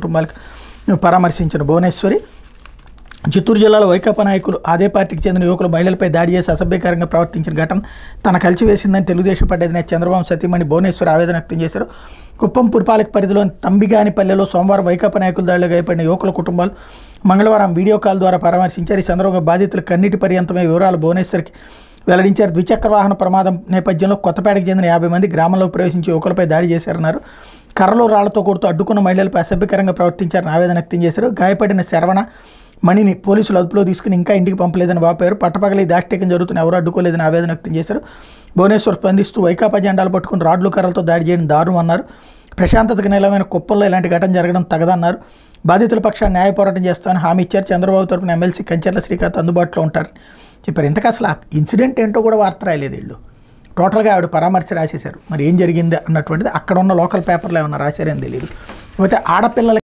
కుటుంబాలకు పరామర్శించిన భువనేశ్వరి. చిత్తూరు జిల్లాలో వైకాపా నాయకులు అదే పార్టీకి చెందిన యువకులు మహిళలపై దాడి చేసి అసభ్యకరంగా ప్రవర్తించిన ఘటన తన కలిసివేసిందని తెలుగుదేశం పార్టీ అధినేత చంద్రబాబు సతీమణి భువనేశ్వరి ఆవేదన వ్యక్తం చేశారు. కుప్పం పురపాలక పరిధిలోని తంబిగానిపల్లెలో సోమవారం వైకాపా నాయకుల దాడిలో గాయపడిన యువకుల కుటుంబాలు మంగళవారం వీడియో కాల్ ద్వారా పరామర్శించారు. ఈ సందర్భంగా బాధితులు కన్నీటి పర్యంతమైన వివరాలు భువనేశ్వరికి వెల్లడించారు. ద్విచక్ర వాహన ప్రమాదం నేపథ్యంలో కొత్తపేటకు చెందిన 50 మంది గ్రామంలో ప్రవేశించి యువకులపై దాడి చేశారన్నారు. కర్రలు రాళ్లతో కొడుతూ అడ్డుకున్న మహిళలపై అసభ్యకరంగా ప్రవర్తించారని ఆవేదన వ్యక్తం చేశారు. గాయపడిన శరవణ మణిని పోలీసులు అదుపులో తీసుకుని ఇంకా ఇంటికి పంపలేదని వాపారు. పట్టపగలి దాష్టికం జరుగుతున్న ఎవరు అడ్డుకోలేదని ఆవేదన వ్యక్తం చేశారు. భువనేశ్వర్ స్పందిస్తూ వైకాపా జెండాలు పట్టుకుని రాడ్లు కర్రలతో దాడి చేయడం దారుణం అన్నారు. ప్రశాంతతకు నిలవైన కుప్పంలో ఇలాంటి ఘటన జరగడం తగదన్నారు. బాధితుల పక్షాన్ని న్యాయ పోరాటం చేస్తామని హామీ ఇచ్చారు. చంద్రబాబు తరపున ఎమ్మెల్సీ కంచర్ల శ్రీకాంత్ అందుబాటులో ఉంటారు చెప్పారు. ఇంతకు అసలు ఆ ఇన్సిడెంట్ ఏంటో కూడా వార్త రాయలేదు వీళ్ళు. టోటల్గా ఆవిడ పరామర్శ రాసేశారు. మరి ఏం జరిగింది అన్నటువంటిది అక్కడ ఉన్న లోకల్ పేపర్లో ఏమన్నా రాశారని తెలియదు. అయితే ఆడపిల్లలకి